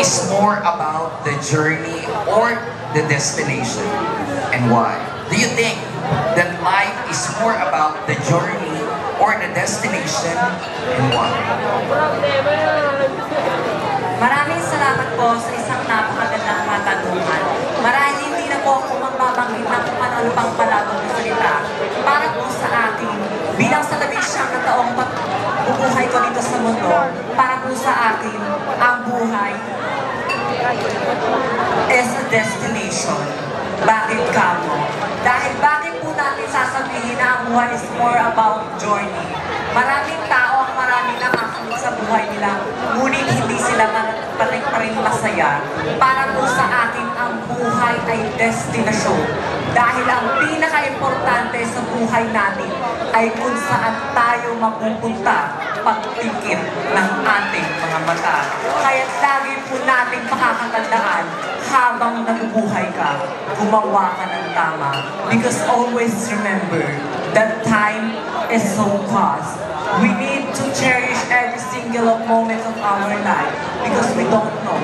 is more about the journey or the destination? And why? Do you think that life is more about the journey or the destination? And why? Maraming salamat po sa isang napakagandang katanungan. Marahil hindi na po ako magbabanggit ng kung ano pang palabang salita para po sa akin, bilang sa labing-siyam na taong bubuhay ko dito sa mundo, para po sa akin, ang buhay is a destination. Bakit kamo? Dahil bakit po natin sasabihin na ang buhay is more about journey? Maraming tao ang maraming nakakamit sa buhay nila, ngunit hindi sila pa rin masaya. Para po sa akin, ang buhay ay destinasyon. Dahil ang pinaka-importante sa buhay natin ay kung saan tayo mapupunta pagtikip ng ating mga mata. Kaya lagi po natin pakakatandaan habang nabubuhay ka, gumawa ka ng tama. Because always remember that time is so fast. We need to cherish every single moment of our life because we don't know.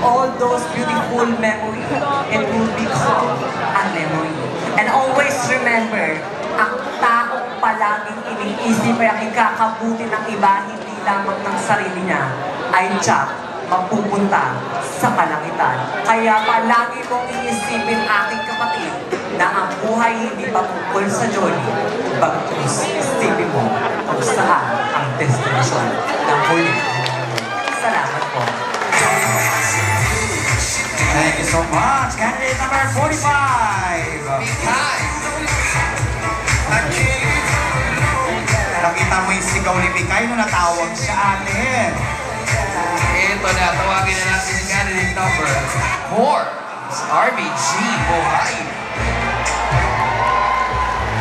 All those beautiful memories, it will become a memory. And always remember, ang taong palaging iniisip ay ang ikakabuti ng iba, hindi lamang ng sarili niya, ay tiyak mapupunta sa kalangitan. Kaya palagi mong iisipin, aking kapatid, na ang buhay hindi patungkol sa journey, bagkus isipin mo kung saan ang destination ng huli. Salamat po. Thank you so much. Candidate number 45. Nakita mo yung sigaw ni Mikay nung natawag siya atin. Ito na, tawagin na natin si candidate number 4. RBG Buhay.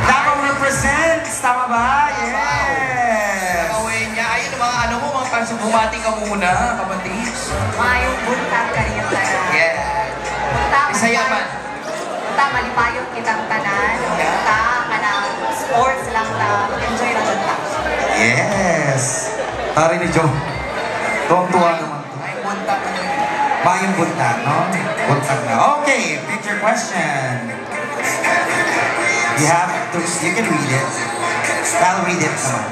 Davao represents, tama ba? Yes! Nakawin niya. Ayun, mga ano mo, mga fans, bumati ka muna, kapatid. Mayong buntag kanina tayo. Yeah. Isaya man. Punta, malipayong kitang tanan. Punta ka ng sports lang na enjoy lang punta. Yes! Tari ni Joe. Tuwang-tuwa naman. Ay, buntag ka na. Mayong buntag, no? Buntag na. Okay, picture question. You can read it. I'll read it naman.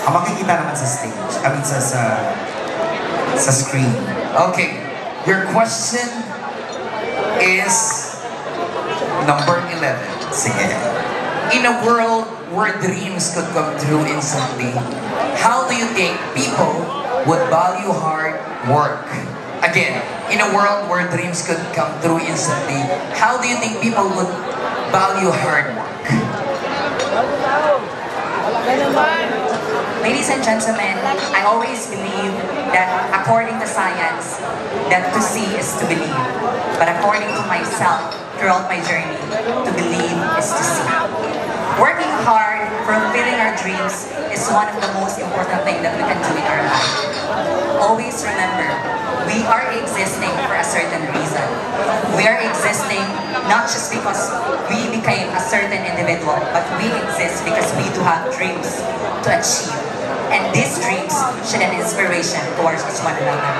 Ang makikita naman sa stage. I mean, sa screen. Okay. Your question is number 11. Sige. In a world where dreams could come true instantly, how do you think people would value hard work? Again, in a world where dreams could come true instantly, how do you think people would value hard work? Ladies and gentlemen, I always believe that according to science, that to see is to believe. But according to myself, throughout my journey, to believe is to see. Working hard, fulfilling our dreams is one of the most important things that we can do in our life. Always remember, we are existing for a certain reason. We are existing not just because we became a certain individual, but we exist because we do have dreams to achieve. And these dreams should be an inspiration towards each one another.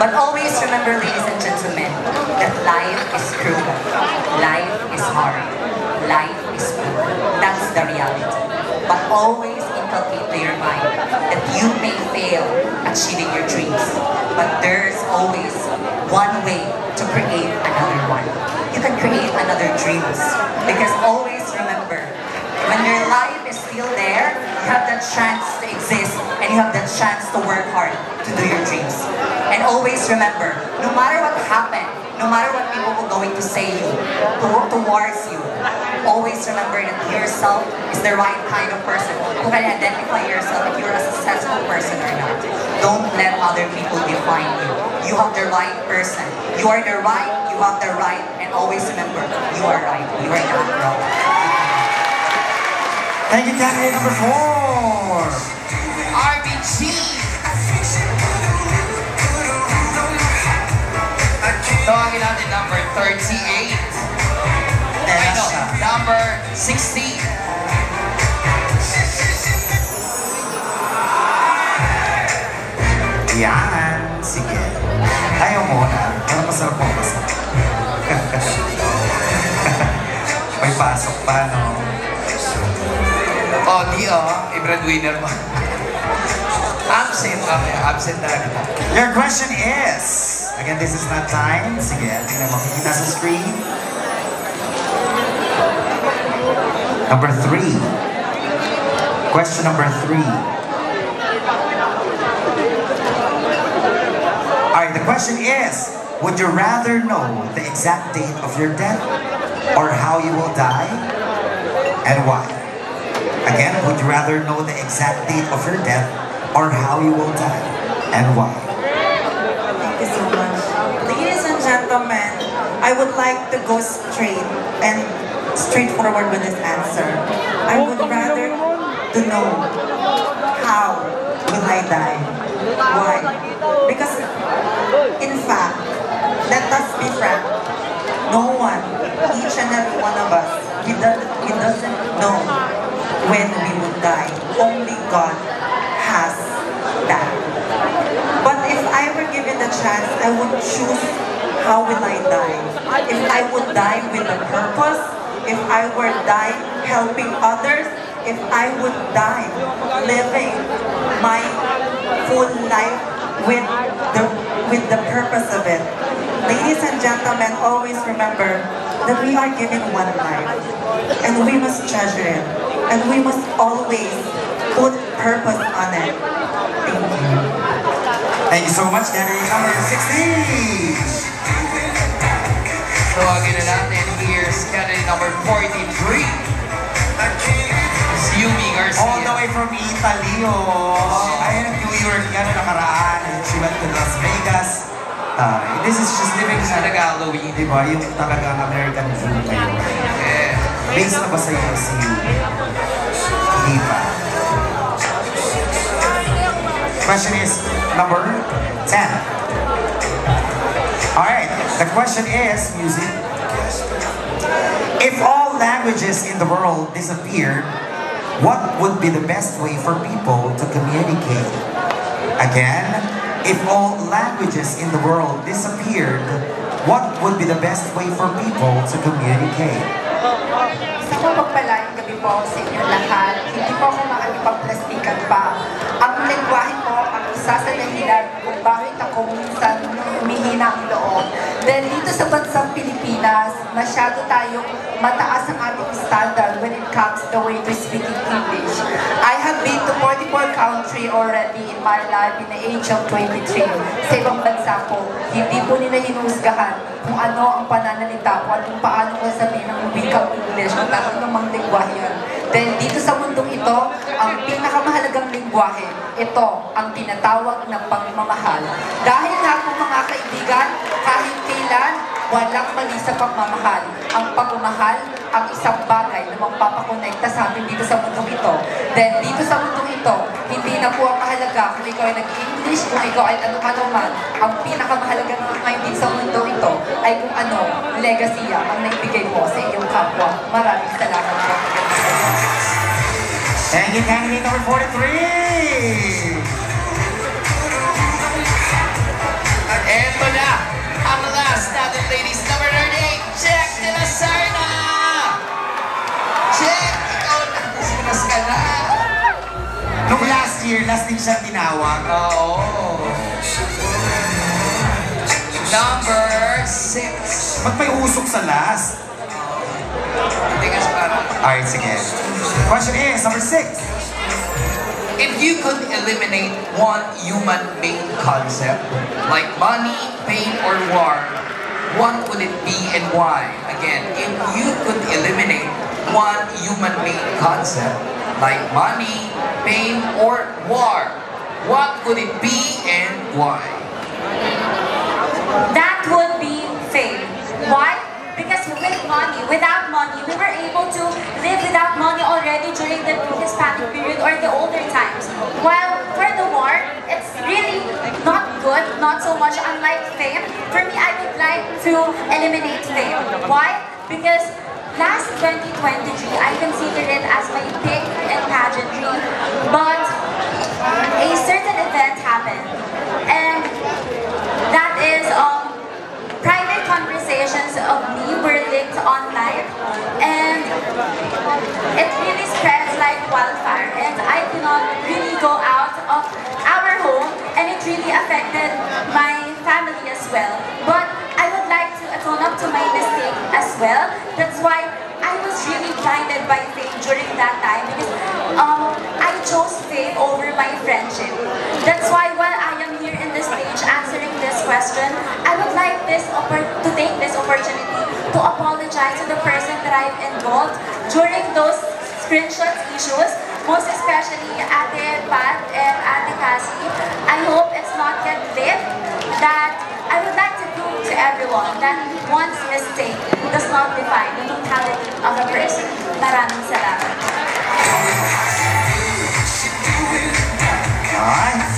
But always remember, ladies and gentlemen, that life is cruel. Life is hard. Life is cruel. That's the reality. But always inculcate to your mind that you may fail achieving your dreams, but there's always one way to create another one. You can create another dreams, because always remember, when your life is still there, you have that chance to exist, and you have that chance to work hard to do your dreams. And always remember, no matter what happened, no matter what people are going to say towards you, always remember that yourself is the right kind of person who can identify yourself if you're a successful person or not. Don't let other people define you. You have the right person. You are the right, you have the right, and always remember, you are right. You are not wrong. Thank you, candidate number 4. RBG. Tawagin natin number 38. Ay, no, number 16. Yan. Sige. Ayaw muna. Pero masarap po masarap. May pasok pa, no? Oh, di i-breadwinner mo. Absent. Okay, absent na. Your question is, again, this is not time. Sige, tingnan mo, makikita sa screen. Number 3. Question number 3. Alright, the question is, would you rather know the exact date of your death or how you will die and why? Again, would you rather know the exact date of your death or how you will die and why? Thank you so much. Ladies and gentlemen, I would like to go straight and straightforward with this answer. I would rather to know how will I die. Why? Because in fact, let us be frank, no one, each and every one of us, we doesn't know when we will die. Only God has that. But if I were given the chance, I would choose how will I die. If I would die with a purpose, if I were die helping others, if I would die living my full life with the purpose of it. Ladies and gentlemen, always remember that we are given one life and we must treasure it and we must always put purpose on it. Thank you. Thank you so much, candidate number 16. Tawagin na natin, here's candidate number 43. Yumi Garcia. All the way from Italy, oh. I had New York yan nakaraan. She went to Las Vegas. This is just living Sa nag-Halloween. diba? Yung talagang American dream kayo. Yeah. Based na ba sa iyo si Lipa? Question is number 10. Alright, the question is, music. If all languages in the world disappeared, what would be the best way for people to communicate? Again, if all languages in the world disappeared, what would be the best way for people to communicate? Sa mapagpalayang gabi po sa inyo lahat, hindi po ako makakipagplastikan pa. Ang lengguwahe po ang isa sa dahilan kung bakit ako minsan humihina ang loob. Dahil dito sa bansang Pilipinas, masyado tayong mataas ang ating standard when it comes the way to speaking English. I have been to 44 countries already in my life in the age of 23. Sa ibang bansa po, hindi po nila hinusgahan kung ano ang pananalita ko at kung paano ko sabihin ng wikang English kung takot ng mga lingwahe yan. Dahil dito sa mundong ito, ang pinakamahalagang lingwahe, ito ang tinatawag ng pagmamahal. Dahil nga po mga kaibigan, kahit kailan, walang mali sa pagmamahal. Ang pagmamahal, ang isang bagay na magpapakonekta sa amin dito sa mundong ito. Then dito sa mundong ito, hindi na po ang mahalaga kung ikaw ay nag-English, kung ikaw ay ano-ano man. Ang pinakamahalaga ngayon dito sa mundo ito ay kung ano, legacy ang naibigay mo sa iyong kapwa. Maraming salamat po. Thank you, candidate number 43! Eto na, ang last natin, ladies. Number 38, Check de la Sarna! Check! Ikaw na, sinas ka na. Nung last din siya tinawag. Oo. Number 6. Ba't may usok sa last? Hindi kasi parang, Alright, sige. Question is, number 6. if you could eliminate one human-made concept, like money, pain, or war, what would it be and why? Again, if you could eliminate one human-made concept, like money, pain, or war, what would it be and why? That would be fame. Why? Because without money, we were able to live without money already during the Hispanic period or the older times. While for the war, it's really not good, not so much unlike fame. For me, I would like to eliminate fame. Why? Because last 2023, I consider it as my peak in pageantry, but a certain event happened. And really affected my family as well. But I would like to atone up to my mistake as well. That's why I was really blinded by fame during that time because I chose fame over my friendship. That's why while I am here in this stage answering this question, I would like to take this opportunity to apologize to the person that I've involved during those screenshots issues, most especially Ate Pat and Ate Cassie. I hope it's not get lit. That I would like to prove to everyone that one's mistake does not define the totality of a person. Maraming salamat. Alright.